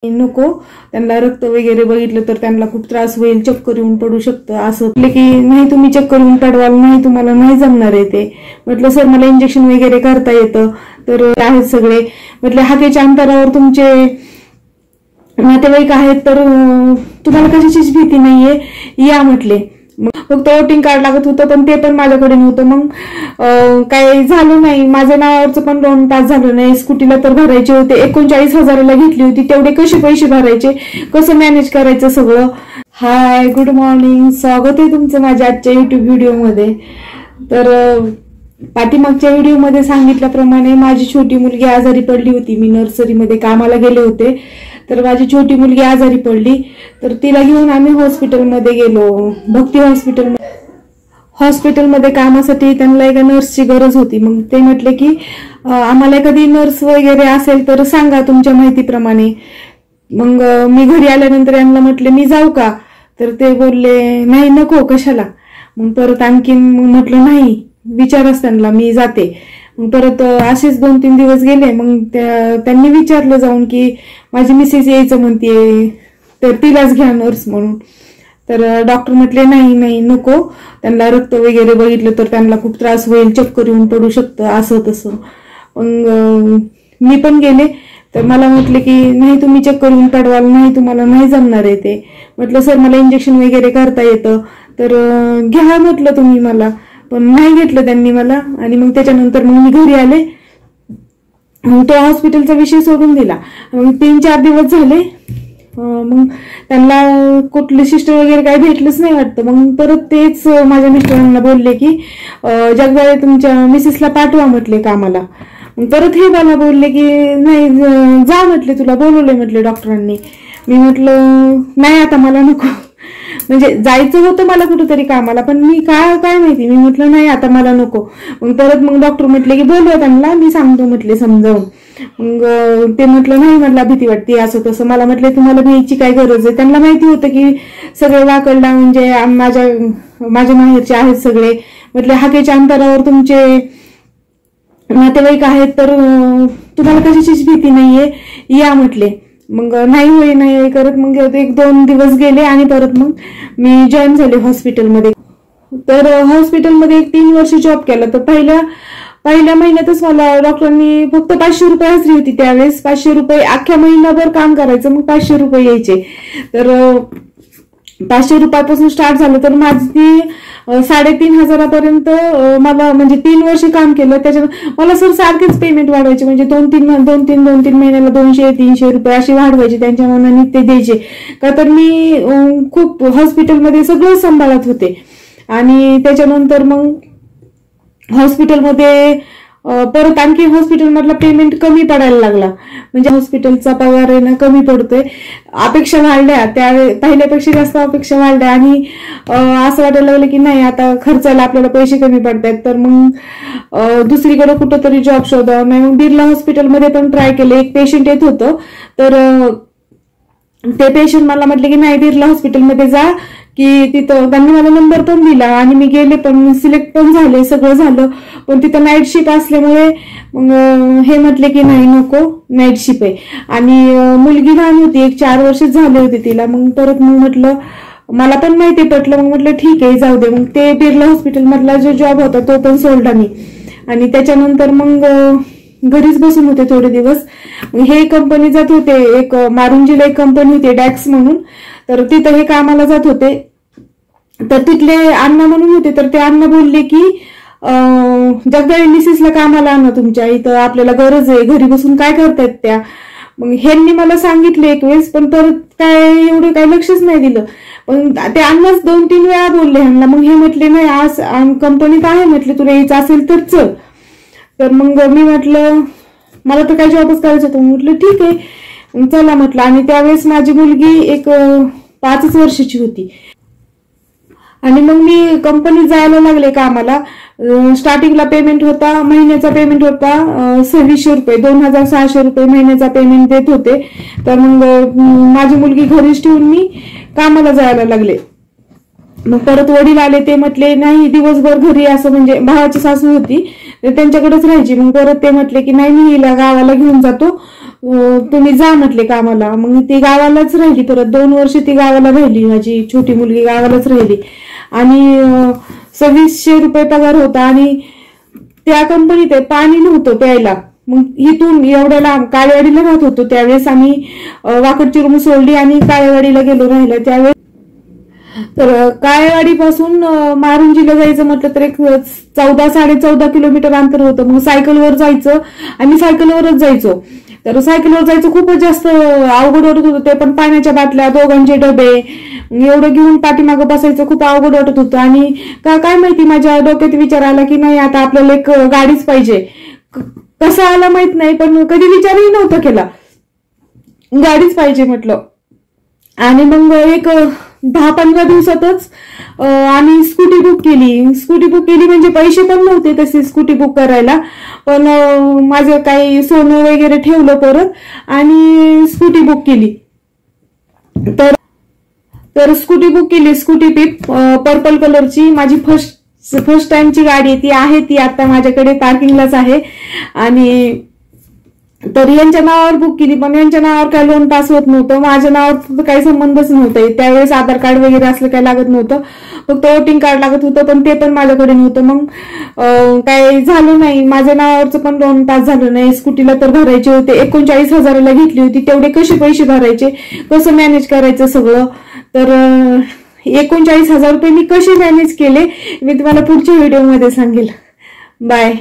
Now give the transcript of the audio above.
नको, त्यांना रक्त वगैरे बघितलं तर त्यांना खूप त्रास होईल, चक्कर येऊन पडू शकतं असं म्हटलं की नाही तुम्ही चक्कर येऊन पडवाल नाही, तुम्हाला नाही जमणार आहे ते. म्हटलं सर मला इंजेक्शन वगैरे करता येतं तर आहेत सगळे. म्हटलं हाकेच्या अंतरावर तुमचे नातेवाईक आहेत तर तुम्हाला कशाचीच भीती नाहीये, या म्हटले. फक्त वोटिंग कार्ड लागत होतं पण ते पण माझ्याकडे नव्हतं. मग काही झालं नाही, माझ्या नावावरचं पण लोन पास झालं नाही. स्कूटीला तर भरायचे होते, 39,000ला घेतली होती, तेवढे कसे पैसे भरायचे, कसं मॅनेज करायचं सगळं. हाय, गुड मॉर्निंग, स्वागत आहे तुमचं माझ्या आजच्या युट्यूब व्हिडिओमध्ये. तर पाठीमागच्या व्हिडिओमध्ये सांगितल्याप्रमाणे माझी छोटी मुलगी आजारी पडली होती. मी नर्सरीमध्ये कामाला गेले होते तर माझी छोटी मुलगी आजारी पडली तर तिला घेऊन आम्ही हॉस्पिटलमध्ये गेलो, भक्ती हॉस्पिटलमध्ये कामासाठी. त्यांना एका नर्सची गरज होती. मग ते म्हटले की आम्हाला एखादी नर्स वगैरे असेल तर सांगा तुमच्या माहितीप्रमाणे. मग मी घरी आल्यानंतर यांना म्हटले मी जाऊ का, तर ते बोलले नाही नको कशाला. मग परत आणखीन म्हटलं नाही विचारच त्यांना, मी जाते. मग परत असेच 2-3 दिवस गेले. मग त्यांनी विचारलं जाऊन की माझी मिसेस यायचं म्हणते तर तिलाच घ्या नर्स म्हणून. तर डॉक्टर म्हटले नाही नाही नको, त्यांना रक्त वगैरे बघितलं तर त्यांना खूप त्रास होईल, चक्कर येऊन पडू शकतं असं तसं. मग मी पण गेले तर मला म्हटले की नाही तुम्ही चक्कर येऊन पडवाल नाही, तुम्हाला नाही जमणार आहे ते. म्हटलं सर मला इंजेक्शन वगैरे करता येतं तर घ्या म्हटलं तुम्ही मला, पण नाही घेतलं त्यांनी मला. आणि मग त्याच्यानंतर मग मी घरी आले, मग तो हॉस्पिटलचा विषय सोडून दिला. मग 3-4 दिवस झाले, मग त्यांना कुठले सिस्टर वगैरे काही भेटलंच नाही वाटतं. मग परत तेच माझ्या मिस्टरांना बोलले की जगदाळे तुमच्या मिसेसला पाठवा म्हटले कामाला. मग परत हे मला बोलले की नाही जा म्हटले, तुला बोलवले म्हटले डॉक्टरांनी. मी म्हटलं नाही आता मला नको, म्हणजे जायचं होतं मला कुठेतरी कामाला पण मी काय माहिती, मी म्हटलं नाही आता मला नको. मग परत मग डॉक्टर म्हटले की बोलवा त्यांना, मी सांगतो म्हटले समजावून. मग ते म्हटलं नाही मला भीती वाटते असं तसं. मला म्हटले तुम्हाला भीतीची काय गरज आहे. त्यांना माहिती होतं की सगळे वाकडला म्हणजे माझ्या माहेरचे आहेत सगळे. म्हटले हाकेच्या अंतरावर तुमचे नातेवाईक आहेत तर तुम्हाला कशाचीच भीती नाहीये, या म्हटले. मग नाही करत मग 1-2 दिवस गेले आणि परत मग मी जॉईन झाले हॉस्पिटलमध्ये. तर हॉस्पिटलमध्ये 3 वर्ष जॉब केला. तर पहिल्या महिन्यातच मला डॉक्टरांनी फक्त 500 रुपये हजरी होती त्यावेळेस. 500 रुपये अख्ख्या महिनाभर काम करायचं, मग 500 रुपये यायचे. तर 500 रुपयापासून स्टार्ट झालं तर माझी 3,500पर्यंत मला, म्हणजे 3 वर्ष काम केलं त्याच्यात मला सर सारखेच पेमेंट वाढवायचे. म्हणजे 2-3 महिन्याला 200-300 रुपये असे वाढवायचे, त्यांच्या मनाने ते द्यायचे. का तर मी खूप हॉस्पिटलमध्ये सगळं सांभाळत होते. आणि त्याच्यानंतर मग हॉस्पिटलमध्ये परत आणखी हॉस्पिटलमधला पेमेंट कमी पडायला लागला. म्हणजे हॉस्पिटलचा पगार आहे ना कमी पडतोय, अपेक्षा वाढल्या, त्या पहिल्यापेक्षा जास्त अपेक्षा वाढल्या. आणि असं वाटायला लागलं की नाही आता खर्चाला आपल्याला पैसे कमी पडतायत, तर मग दुसरीकडे कुठंतरी जॉब शोधावा. नाही मग बिर्ला हॉस्पिटलमध्ये पण ट्राय केले. एक पेशंट येत होतं तर ते पेशंट मला म्हटले की नाही बिर्ला हॉस्पिटलमध्ये जा, की तिथं त्यांनी मला नंबर पण दिला आणि मी गेले पण सिलेक्ट पण झाले, सगळं झालं. पण तिथं नाईट शिफ्ट असल्यामुळे मग हे म्हटले की नाही नको, नाईट शिफ्ट आहे. आणि मुलगी लहान होती, 4 वर्ष झाले होते तिला. मग परत मग म्हटलं मला पण माहिती पटलं, मग म्हटलं ठीक आहे जाऊ दे. मग ते बिर्ला हॉस्पिटल मधला जो जॉब होता तो पण सोडला मी. आणि त्याच्यानंतर मग घरीच बसून होते थोडे दिवस. हे कंपनी जात होते, एक मारुंजीला एक कंपनी होती डॅक्स म्हणून, तर तिथं हे कामाला जात होते. तर तिथले अण्णा म्हणून होते, तर ते अण्णा बोलले की जगदाळे मिसेसला कामाला आणा, तुमच्या इथं आपल्याला गरज आहे, घरी बसून काय करतायत त्या. मग ह्यांनी मला सांगितलं एक वेळेस, पण परत काय एवढं काय लक्षच नाही दिलं. पण ते अण्णाच 2-3 वेळा बोलले ह्यांना. मग हे म्हटले नाही आज कंपनीत आहे म्हटले, तुला यायचं असेल तर चल. तर मग मी म्हटलं मला तर काय जॉबच करायचं होतं. म्हटलं ठीक आहे चला म्हटलं. आणि त्यावेळेस माझी मुलगी एक 5 वर्षाची होती. आणि मग मी कंपनीत जायला लागले कामाला. स्टार्टिंगला पेमेंट होता, महिन्याचा पेमेंट होता 2600 रुपये, 2,600 रुपये महिन्याचा पेमेंट देत होते. तर मग माझी मुलगी घरीच ठेवून मी कामाला जायला लागले. मग परत वडील आले, ते म्हटले नाही दिवसभर घरी, असं म्हणजे भावाची सासू होती त्यांच्याकडेच राहायची. मग परत ते म्हटले की नाही मी हिला गावाला घेऊन जातो, तुम्ही जा म्हटले कामाला. मग ती गावालाच राहिली, परत 2 वर्ष ती गावाला राहिली, माझी छोटी मुलगी गावालाच राहिली. आणि 2600 रुपये पगार होता आणि त्या कंपनीत पाणी नव्हतं प्यायला. मग इथून एवढ्या लांब काळेवाडीला राहत होतो त्यावेळेस आम्ही, वाकडची रूम सोडली आणि काळेवाडीला गेलो राहिला. त्यावेळेस तर काळेवाडीपासून मारुंजीला जायचं म्हटलं तर एक 14-14.5 किलोमीटर अंतर होतं. मग सायकलवर जायचं, आम्ही सायकलवरच जायचो. तर सायकलवर जायचं खूपच जास्त अवघड वाटत होतं, ते पण पाण्याच्या बाटल्या, दोघांचे डबे एवढं घेऊन पाठीमागं बसायचं खूप अवघड वाटत होतं. आणि काय माहिती माझ्या डोक्यात विचार आला की नाही आता आपल्याला एक गाडीच पाहिजे. कसा आला माहित नाही, पण कधी विचारही नव्हता केला, गाडीच पाहिजे म्हटलं. आणि मग एक 10-15 दिवसातच आम्ही स्कूटी बुक केली. स्कूटी बुक केली म्हणजे पैसे पण नव्हते तसे स्कूटी बुक करायला, पण माझं काही सोनं वगैरे ठेवलं परत आणि स्कूटी बुक केली. तर स्कूटी बुक केली, स्कूटी पिप पर्पल कलरची, माझी फर्स्ट टाइमची गाडी आहे ती आता माझ्याकडे पार्किंगलाच आहे. आणि तर यांच्या नावावर बुक केली, पण यांच्या नावावर काही लोन पास होत नव्हतं, माझ्या नावावर काही संबंधच नव्हता. त्यावेळेस आधार कार्ड वगैरे असलं काही लागत नव्हतं, फक्त वोटिंग कार्ड लागत होतं, पण ते पण माझ्याकडे नव्हतं. मग काही झालं नाही, माझ्या नावावरचं पण लोन पास झालं नाही. स्कूटीला तर भरायचे होते, 39,000ला घेतली होती, तेवढे कसे पैसे भरायचे, कसं मॅनेज करायचं सगळं. तर 39,000 रुपये मी कसे मॅनेज केले मी तुम्हाला पुढच्या व्हिडिओमध्ये सांगेल. बाय.